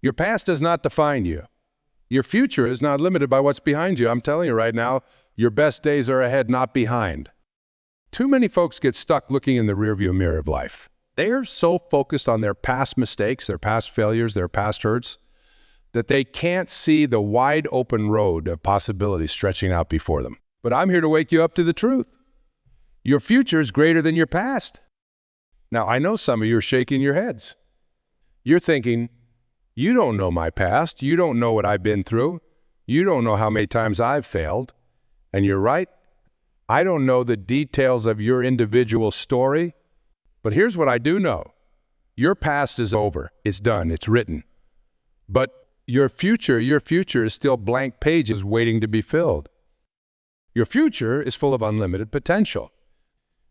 Your past does not define you. Your future is not limited by what's behind you. I'm telling you right now, your best days are ahead, not behind. Too many folks get stuck looking in the rearview mirror of life. They are so focused on their past mistakes, their past failures, their past hurts, that they can't see the wide open road of possibilities stretching out before them. But I'm here to wake you up to the truth. Your future is greater than your past. Now, I know some of you are shaking your heads. You're thinking, you don't know my past. You don't know what I've been through. You don't know how many times I've failed. And you're right. I don't know the details of your individual story. But here's what I do know. Your past is over. It's done. It's written. But your future is still blank pages waiting to be filled. Your future is full of unlimited potential.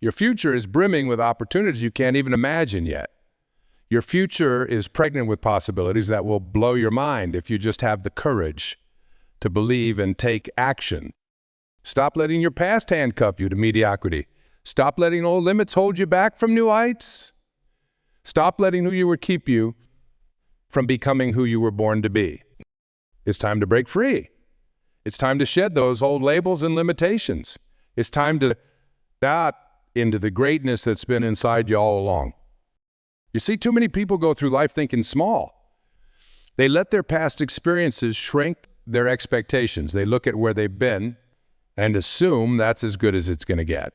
Your future is brimming with opportunities you can't even imagine yet. Your future is pregnant with possibilities that will blow your mind if you just have the courage to believe and take action. Stop letting your past handcuff you to mediocrity. Stop letting old limits hold you back from new heights. Stop letting who you were keep you from becoming who you were born to be. It's time to break free. It's time to shed those old labels and limitations. It's time to step into the greatness that's been inside you all along. You see, too many people go through life thinking small. They let their past experiences shrink their expectations. They look at where they've been and assume that's as good as it's going to get.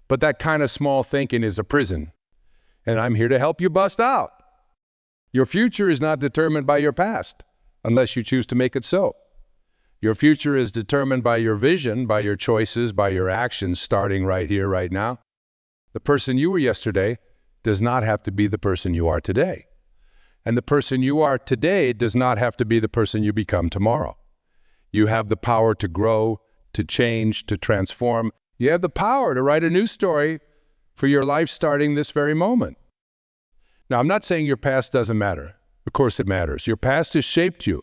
But that kind of small thinking is a prison, and I'm here to help you bust out. Your future is not determined by your past, unless you choose to make it so. Your future is determined by your vision, by your choices, by your actions, starting right here, right now. The person you were yesterday does not have to be the person you are today. And the person you are today does not have to be the person you become tomorrow. You have the power to grow, to change, to transform. You have the power to write a new story for your life starting this very moment. Now, I'm not saying your past doesn't matter. Of course it matters. Your past has shaped you.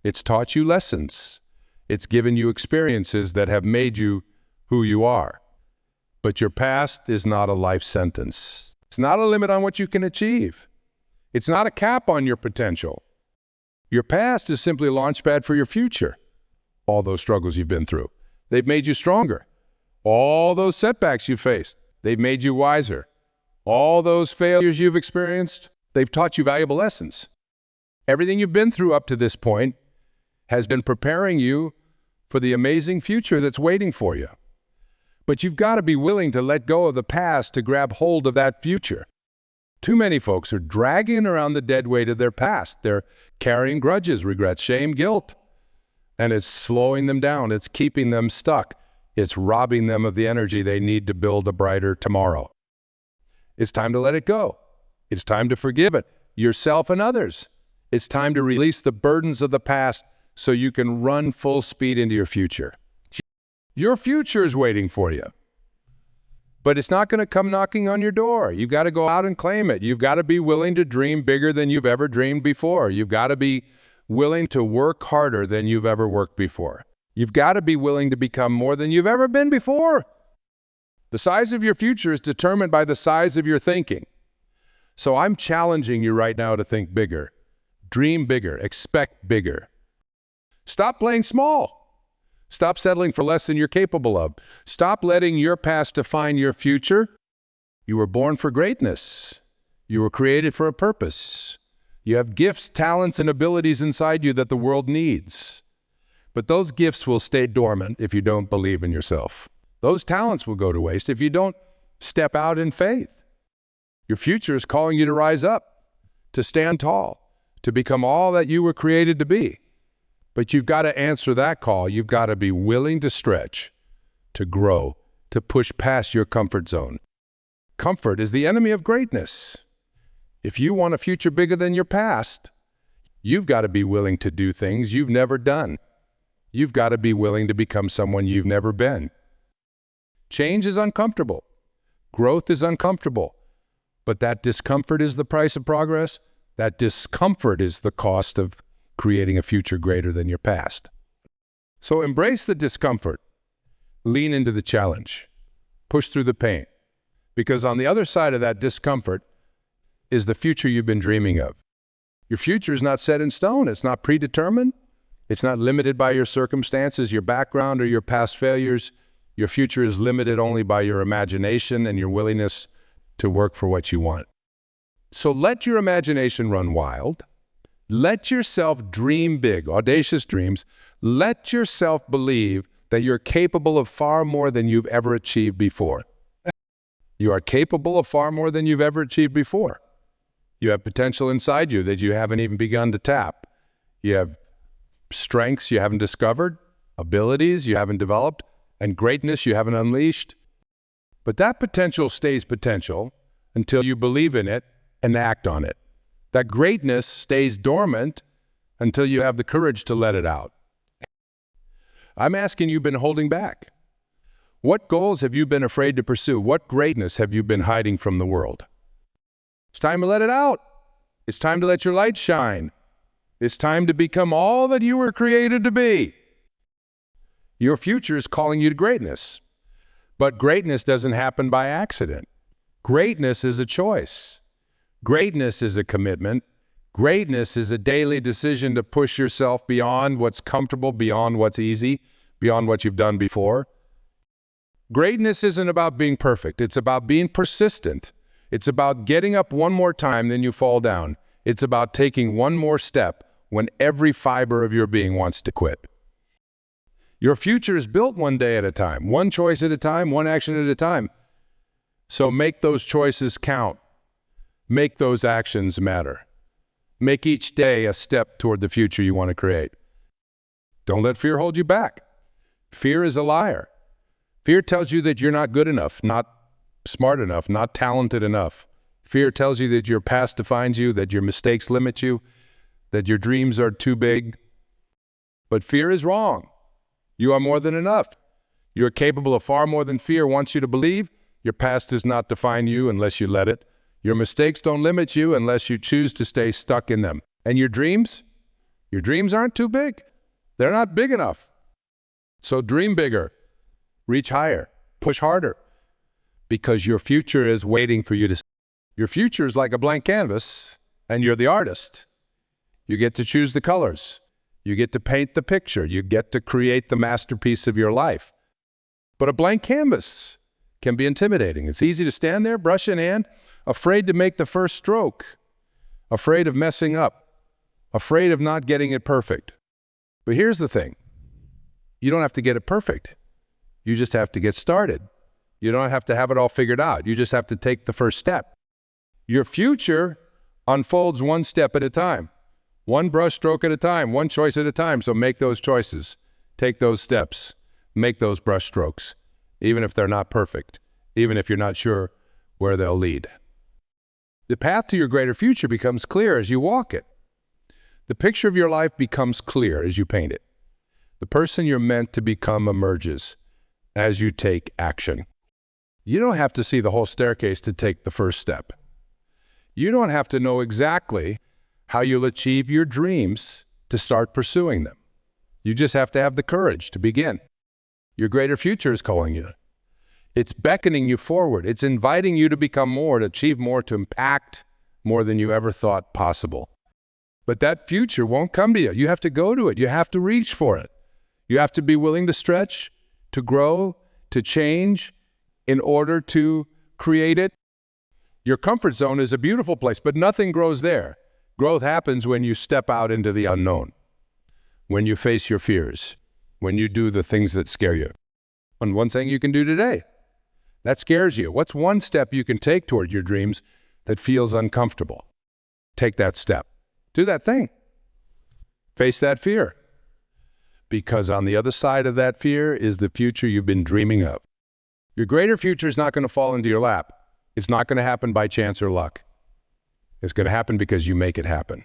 It's taught you lessons. It's given you experiences that have made you who you are. But your past is not a life sentence. It's not a limit on what you can achieve. It's not a cap on your potential. Your past is simply a launch pad for your future. All those struggles you've been through, they've made you stronger. All those setbacks you faced, they've made you wiser. All those failures you've experienced, they've taught you valuable lessons. Everything you've been through up to this point has been preparing you for the amazing future that's waiting for you. But you've got to be willing to let go of the past to grab hold of that future. Too many folks are dragging around the dead weight of their past. They're carrying grudges, regrets, shame, guilt. And it's slowing them down. It's keeping them stuck. It's robbing them of the energy they need to build a brighter tomorrow. It's time to let it go. It's time to forgive it, yourself and others. It's time to release the burdens of the past so you can run full speed into your future. Your future is waiting for you. But it's not going to come knocking on your door. You've got to go out and claim it. You've got to be willing to dream bigger than you've ever dreamed before. You've got to be willing to work harder than you've ever worked before. You've got to be willing to become more than you've ever been before. The size of your future is determined by the size of your thinking. So I'm challenging you right now to think bigger. Dream bigger. Expect bigger. Stop playing small. Stop settling for less than you're capable of. Stop letting your past define your future. You were born for greatness. You were created for a purpose. You have gifts, talents, and abilities inside you that the world needs. But those gifts will stay dormant if you don't believe in yourself. Those talents will go to waste if you don't step out in faith. Your future is calling you to rise up, to stand tall, to become all that you were created to be. But you've got to answer that call. You've got to be willing to stretch, to grow, to push past your comfort zone. Comfort is the enemy of greatness. If you want a future bigger than your past, you've got to be willing to do things you've never done. You've got to be willing to become someone you've never been. Change is uncomfortable. Growth is uncomfortable. But that discomfort is the price of progress. That discomfort is the cost of creating a future greater than your past. So embrace the discomfort. Lean into the challenge. Push through the pain. Because on the other side of that discomfort is the future you've been dreaming of. Your future is not set in stone. It's not predetermined. It's not limited by your circumstances, your background, or your past failures. Your future is limited only by your imagination and your willingness to work for what you want. So let your imagination run wild. Let yourself dream big, audacious dreams. Let yourself believe that you're capable of far more than you've ever achieved before. You are capable of far more than you've ever achieved before. You have potential inside you that you haven't even begun to tap. You have strengths you haven't discovered, abilities you haven't developed, and greatness you haven't unleashed. But that potential stays potential until you believe in it and act on it. That greatness stays dormant until you have the courage to let it out. I'm asking, you've been holding back. What goals have you been afraid to pursue? What greatness have you been hiding from the world? It's time to let it out. It's time to let your light shine. It's time to become all that you were created to be. Your future is calling you to greatness. But greatness doesn't happen by accident. Greatness is a choice. Greatness is a commitment. Greatness is a daily decision to push yourself beyond what's comfortable, beyond what's easy, beyond what you've done before. Greatness isn't about being perfect. It's about being persistent. It's about getting up one more time, then you fall down. It's about taking one more step when every fiber of your being wants to quit. Your future is built one day at a time, one choice at a time, one action at a time. So make those choices count. Make those actions matter. Make each day a step toward the future you want to create. Don't let fear hold you back. Fear is a liar. Fear tells you that you're not good enough, not smart enough, not talented enough. Fear tells you that your past defines you, that your mistakes limit you, that your dreams are too big. But fear is wrong. You are more than enough. You're capable of far more than fear wants you to believe. Your past does not define you unless you let it. Your mistakes don't limit you unless you choose to stay stuck in them. And your dreams aren't too big. They're not big enough. So dream bigger, reach higher, push harder, because your future is waiting for you to. Your future is like a blank canvas, and you're the artist. You get to choose the colors. You get to paint the picture. You get to create the masterpiece of your life. But a blank canvas can be intimidating. It's easy to stand there, brush in hand, afraid to make the first stroke, afraid of messing up, afraid of not getting it perfect. But here's the thing. You don't have to get it perfect. You just have to get started. You don't have to have it all figured out. You just have to take the first step. Your future unfolds one step at a time, one brush stroke at a time, one choice at a time. So make those choices, take those steps, make those brush strokes, even if they're not perfect, even if you're not sure where they'll lead. The path to your greater future becomes clear as you walk it. The picture of your life becomes clear as you paint it. The person you're meant to become emerges as you take action. You don't have to see the whole staircase to take the first step. You don't have to know exactly how you'll achieve your dreams to start pursuing them. You just have to have the courage to begin. Your greater future is calling you. It's beckoning you forward. It's inviting you to become more, to achieve more, to impact more than you ever thought possible. But that future won't come to you. You have to go to it. You have to reach for it. You have to be willing to stretch, to grow, to change in order to create it. Your comfort zone is a beautiful place, but nothing grows there. Growth happens when you step out into the unknown, when you face your fears, when you do the things that scare you. And one thing you can do today that scares you. What's one step you can take toward your dreams that feels uncomfortable? Take that step. Do that thing. Face that fear. Because on the other side of that fear is the future you've been dreaming of. Your greater future is not going to fall into your lap. It's not going to happen by chance or luck. It's going to happen because you make it happen,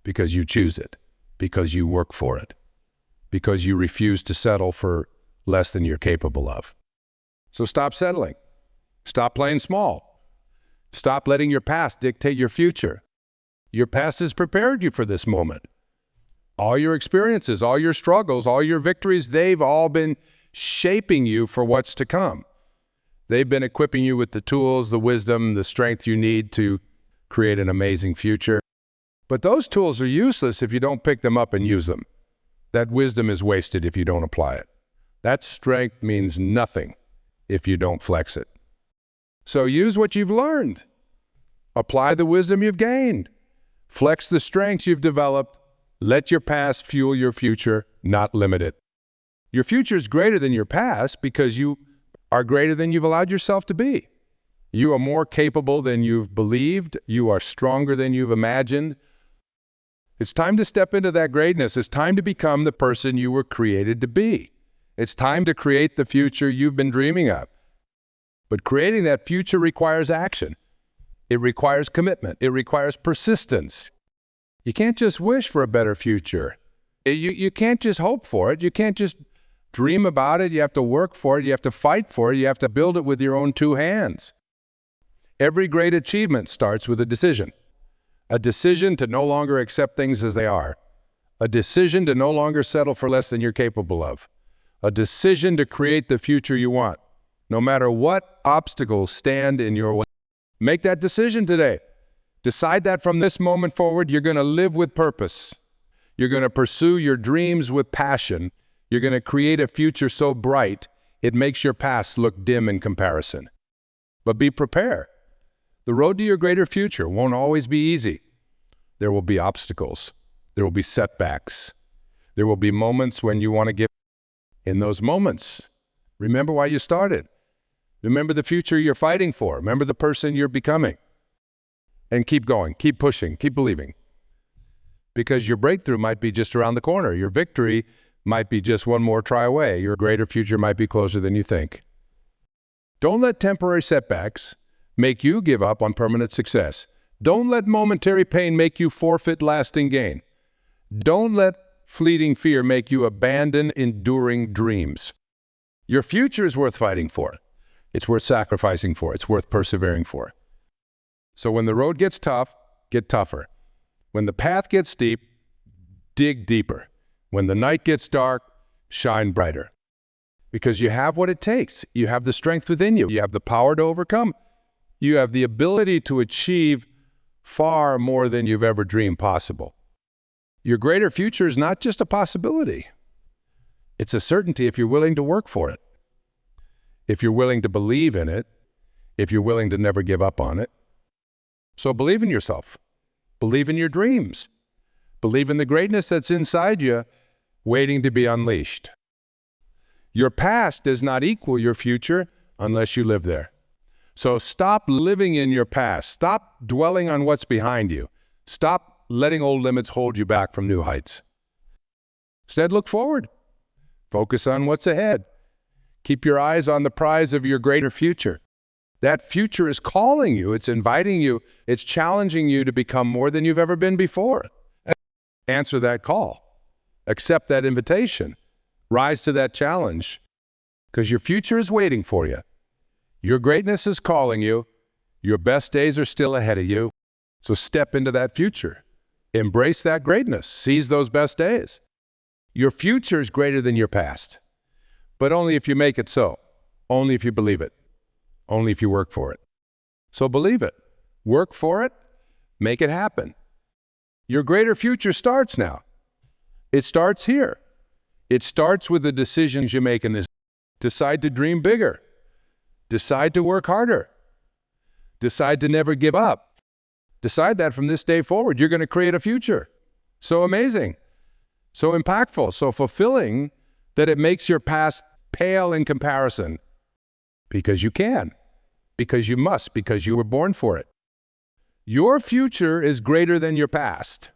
because you choose it, because you work for it, because you refuse to settle for less than you're capable of. So stop settling. Stop playing small. Stop letting your past dictate your future. Your past has prepared you for this moment. All your experiences, all your struggles, all your victories, they've all been shaping you for what's to come. They've been equipping you with the tools, the wisdom, the strength you need to create an amazing future. But those tools are useless if you don't pick them up and use them. That wisdom is wasted if you don't apply it. That strength means nothing if you don't flex it. So use what you've learned. Apply the wisdom you've gained. Flex the strengths you've developed. Let your past fuel your future, not limit it. Your future is greater than your past because you are greater than you've allowed yourself to be. You are more capable than you've believed. You are stronger than you've imagined. It's time to step into that greatness. It's time to become the person you were created to be. It's time to create the future you've been dreaming of. But creating that future requires action. It requires commitment. It requires persistence. You can't just wish for a better future. You can't just hope for it. You can't just dream about it. You have to work for it. You have to fight for it. You have to build it with your own two hands. Every great achievement starts with a decision. A decision to no longer accept things as they are. A decision to no longer settle for less than you're capable of. A decision to create the future you want, no matter what obstacles stand in your way. Make that decision today. Decide that from this moment forward, you're going to live with purpose. You're going to pursue your dreams with passion. You're going to create a future so bright, it makes your past look dim in comparison. But be prepared. The road to your greater future won't always be easy. There will be obstacles. There will be setbacks. There will be moments when you want to give. In those moments, remember why you started. Remember the future you're fighting for. Remember the person you're becoming. And keep going, keep pushing, keep believing. Because your breakthrough might be just around the corner. Your victory might be just one more try away. Your greater future might be closer than you think. Don't let temporary setbacks make you give up on permanent success. Don't let momentary pain make you forfeit lasting gain. Don't let fleeting fear make you abandon enduring dreams. Your future is worth fighting for. It's worth sacrificing for. It's worth persevering for. So when the road gets tough, get tougher. When the path gets steep, dig deeper. When the night gets dark, shine brighter. Because you have what it takes. You have the strength within you. You have the power to overcome. You have the ability to achieve far more than you've ever dreamed possible. Your greater future is not just a possibility. It's a certainty if you're willing to work for it. If you're willing to believe in it. If you're willing to never give up on it. So believe in yourself. Believe in your dreams. Believe in the greatness that's inside you, waiting to be unleashed. Your past does not equal your future unless you live there. So stop living in your past. Stop dwelling on what's behind you. Stop letting old limits hold you back from new heights. Instead, look forward. Focus on what's ahead. Keep your eyes on the prize of your greater future. That future is calling you. It's inviting you. It's challenging you to become more than you've ever been before. Answer that call. Accept that invitation. Rise to that challenge. Because your future is waiting for you. Your greatness is calling you. Your best days are still ahead of you. So step into that future. Embrace that greatness. Seize those best days. Your future is greater than your past. But only if you make it so. Only if you believe it. Only if you work for it. So believe it. Work for it. Make it happen. Your greater future starts now. It starts here. It starts with the decisions you make in this. Decide to dream bigger. Decide to work harder. Decide to never give up. Decide that from this day forward, you're going to create a future. So amazing, so impactful, so fulfilling that it makes your past pale in comparison. Because you can, because you must, because you were born for it. Your future is greater than your past.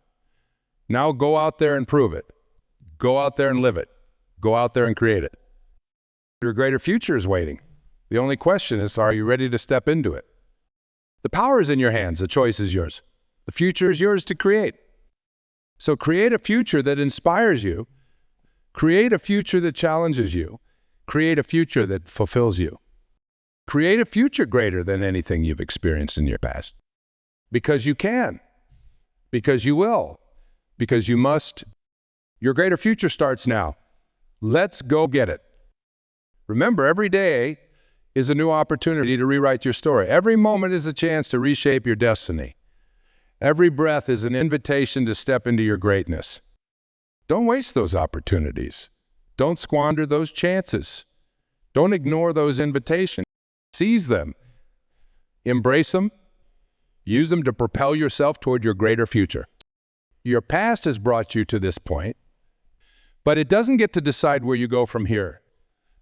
Now go out there and prove it. Go out there and live it. Go out there and create it. Your greater future is waiting. The only question is, are you ready to step into it? The power is in your hands. The choice is yours. The future is yours to create. So create a future that inspires you. Create a future that challenges you. Create a future that fulfills you. Create a future greater than anything you've experienced in your past. Because you can. Because you will. Because you must. Your greater future starts now. Let's go get it. Remember, every day is a new opportunity to rewrite your story. Every moment is a chance to reshape your destiny. Every breath is an invitation to step into your greatness. Don't waste those opportunities. Don't squander those chances. Don't ignore those invitations. Seize them. Embrace them. Use them to propel yourself toward your greater future. Your past has brought you to this point, but it doesn't get to decide where you go from here.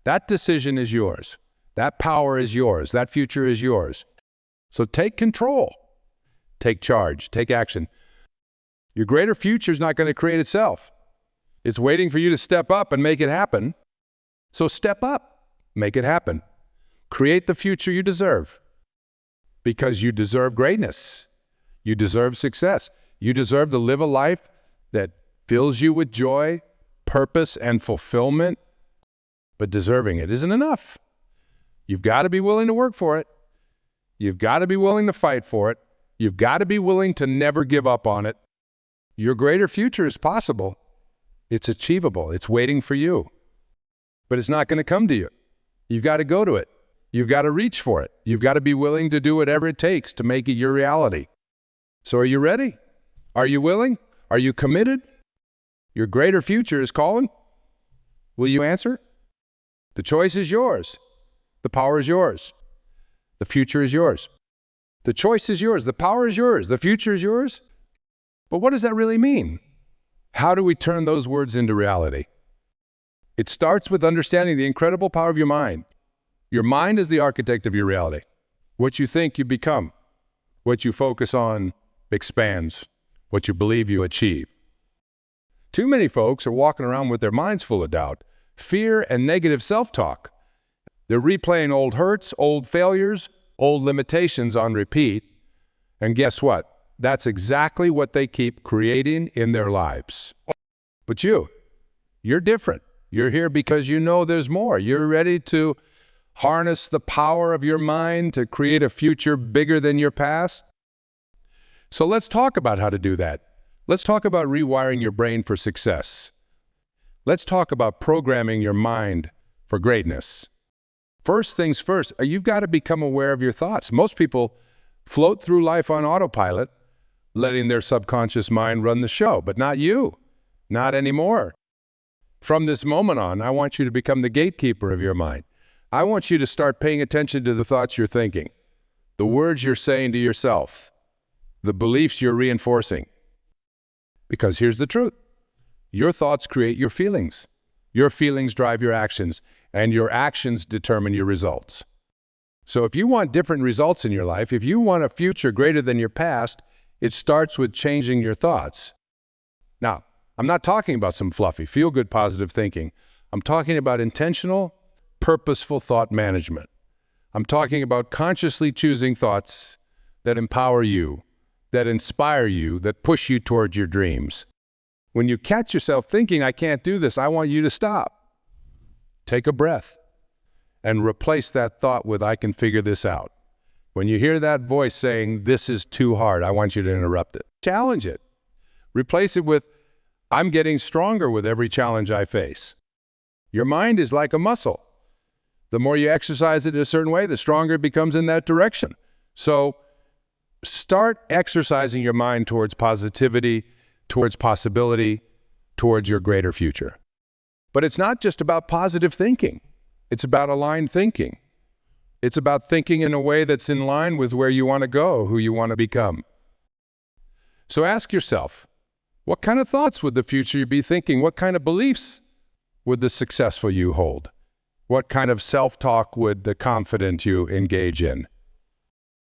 That decision is yours. That power is yours. That future is yours. So take control. Take charge. Take action. Your greater future is not going to create itself. It's waiting for you to step up and make it happen. So step up. Make it happen. Create the future you deserve. Because you deserve greatness. You deserve success. You deserve to live a life that fills you with joy, purpose, and fulfillment. But deserving it isn't enough. You've got to be willing to work for it. You've got to be willing to fight for it. You've got to be willing to never give up on it. Your greater future is possible. It's achievable. It's waiting for you. But it's not going to come to you. You've got to go to it. You've got to reach for it. You've got to be willing to do whatever it takes to make it your reality. So are you ready? Are you willing? Are you committed? Your greater future is calling. Will you answer? The choice is yours. The power is yours. The future is yours. The choice is yours. The power is yours. The future is yours. But what does that really mean? How do we turn those words into reality? It starts with understanding the incredible power of your mind. Your mind is the architect of your reality. What you think, you become. What you focus on expands. What you believe, you achieve. Too many folks are walking around with their minds full of doubt, fear, and negative self-talk. They're replaying old hurts, old failures, old limitations on repeat. And guess what? That's exactly what they keep creating in their lives. But you're different. You're here because you know there's more. You're ready to harness the power of your mind to create a future bigger than your past. So let's talk about how to do that. Let's talk about rewiring your brain for success. Let's talk about programming your mind for greatness. First things first, you've got to become aware of your thoughts. Most people float through life on autopilot, letting their subconscious mind run the show, but not you, not anymore. From this moment on, I want you to become the gatekeeper of your mind. I want you to start paying attention to the thoughts you're thinking, the words you're saying to yourself, the beliefs you're reinforcing. Because here's the truth. Your thoughts create your feelings. Your feelings drive your actions, and your actions determine your results. So if you want different results in your life, if you want a future greater than your past, it starts with changing your thoughts. Now, I'm not talking about some fluffy, feel-good positive thinking. I'm talking about intentional, purposeful thought management. I'm talking about consciously choosing thoughts that empower you, that inspire you, that push you towards your dreams. When you catch yourself thinking, I can't do this, I want you to stop. Take a breath and replace that thought with, I can figure this out. When you hear that voice saying, this is too hard, I want you to interrupt it. Challenge it. Replace it with, I'm getting stronger with every challenge I face. Your mind is like a muscle. The more you exercise it in a certain way, the stronger it becomes in that direction. So start exercising your mind towards positivity, towards possibility, towards your greater future. But it's not just about positive thinking. It's about aligned thinking. It's about thinking in a way that's in line with where you want to go, who you want to become. So ask yourself, what kind of thoughts would the future you be thinking? What kind of beliefs would the successful you hold? What kind of self-talk would the confident you engage in?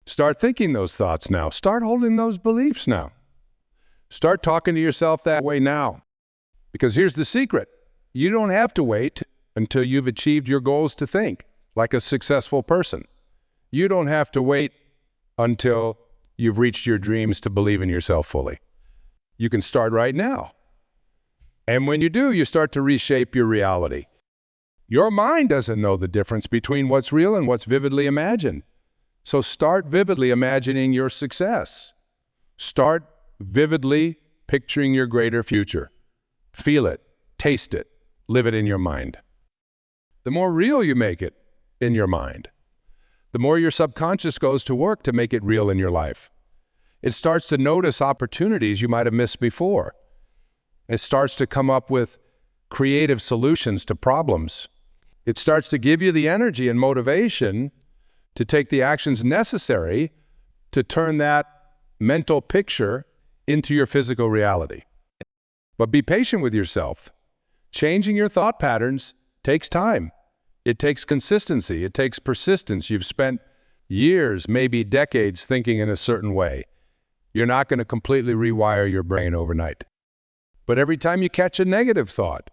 Start thinking those thoughts now. Start holding those beliefs now. Start talking to yourself that way now. Because here's the secret. You don't have to wait until you've achieved your goals to think like a successful person. You don't have to wait until you've reached your dreams to believe in yourself fully. You can start right now. And when you do, you start to reshape your reality. Your mind doesn't know the difference between what's real and what's vividly imagined. So start vividly imagining your success. Start vividly picturing your greater future. Feel it, taste it, live it in your mind. The more real you make it in your mind, the more your subconscious goes to work to make it real in your life. It starts to notice opportunities you might have missed before. It starts to come up with creative solutions to problems. It starts to give you the energy and motivation to take the actions necessary to turn that mental picture into your physical reality. But be patient with yourself. Changing your thought patterns takes time. It takes consistency. It takes persistence. You've spent years, maybe decades, thinking in a certain way. You're not going to completely rewire your brain overnight. But every time you catch a negative thought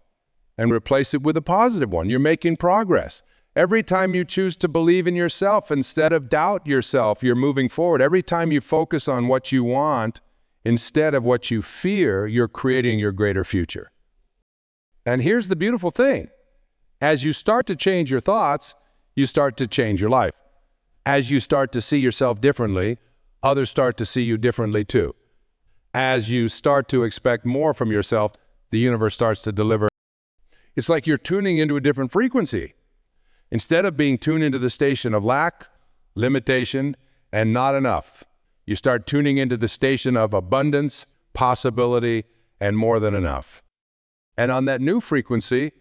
and replace it with a positive one, you're making progress. Every time you choose to believe in yourself instead of doubt yourself, you're moving forward. Every time you focus on what you want instead of what you fear, you're creating your greater future. And here's the beautiful thing. As you start to change your thoughts, you start to change your life. As you start to see yourself differently, others start to see you differently too. As you start to expect more from yourself, the universe starts to deliver. It's like you're tuning into a different frequency. Instead of being tuned into the station of lack, limitation, and not enough, you start tuning into the station of abundance, possibility, and more than enough. And on that new frequency,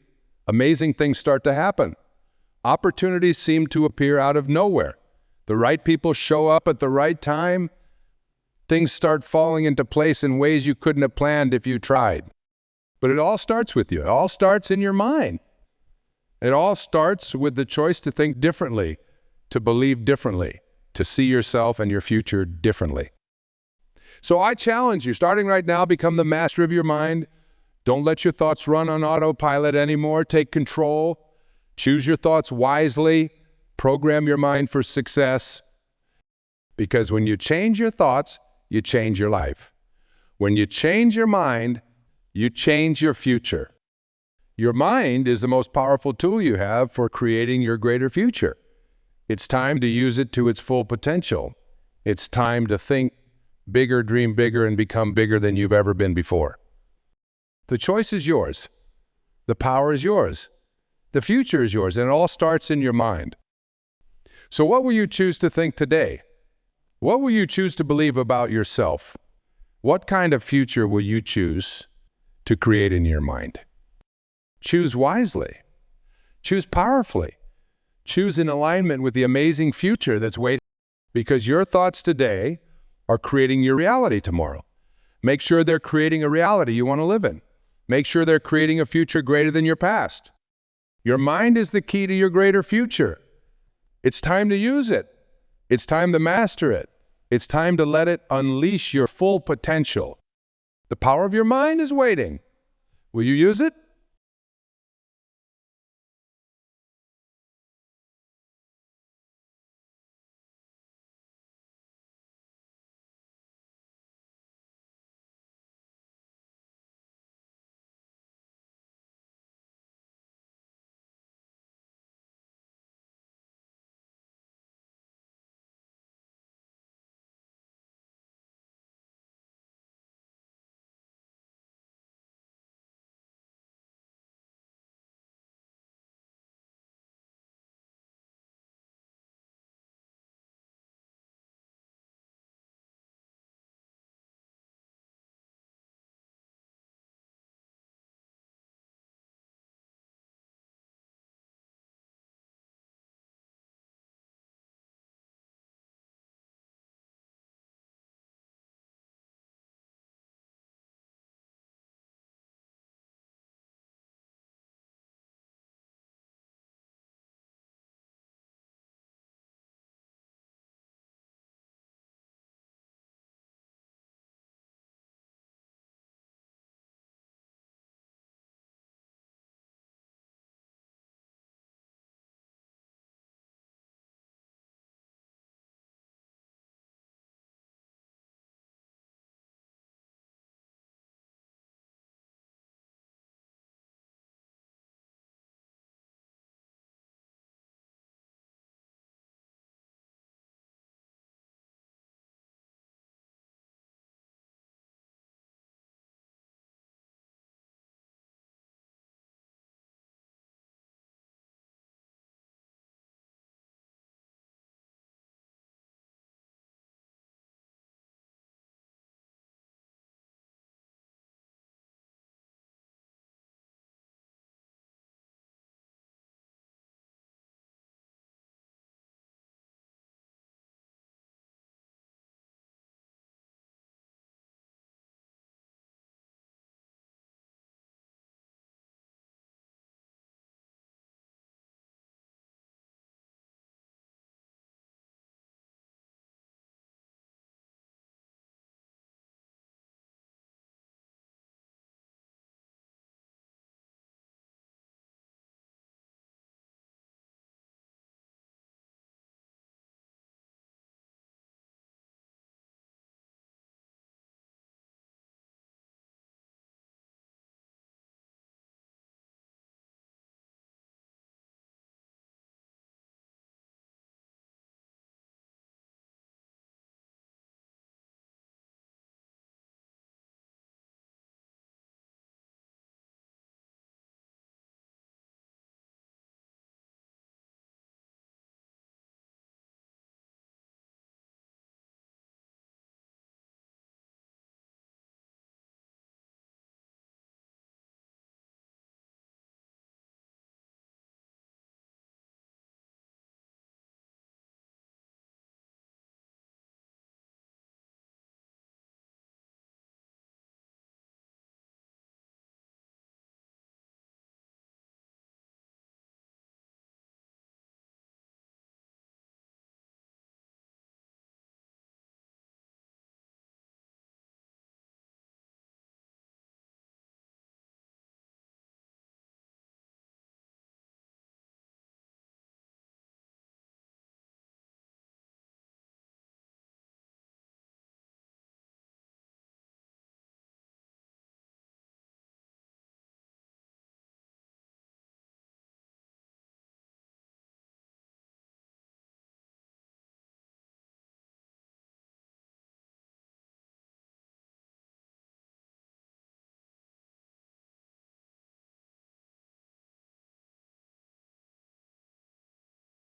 amazing things start to happen. Opportunities seem to appear out of nowhere. The right people show up at the right time. Things start falling into place in ways you couldn't have planned if you tried. But it all starts with you. It all starts in your mind. It all starts with the choice to think differently, to believe differently, to see yourself and your future differently. So I challenge you, starting right now, become the master of your mind. Don't let your thoughts run on autopilot anymore. Take control. Choose your thoughts wisely. Program your mind for success. Because when you change your thoughts, you change your life. When you change your mind, you change your future. Your mind is the most powerful tool you have for creating your greater future. It's time to use it to its full potential. It's time to think bigger, dream bigger, and become bigger than you've ever been before. The choice is yours. The power is yours. The future is yours, and it all starts in your mind. So what will you choose to think today? What will you choose to believe about yourself? What kind of future will you choose to create in your mind? Choose wisely. Choose powerfully. Choose in alignment with the amazing future that's waiting, because your thoughts today are creating your reality tomorrow. Make sure they're creating a reality you want to live in. Make sure they're creating a future greater than your past. Your mind is the key to your greater future. It's time to use it. It's time to master it. It's time to let it unleash your full potential. The power of your mind is waiting. Will you use it?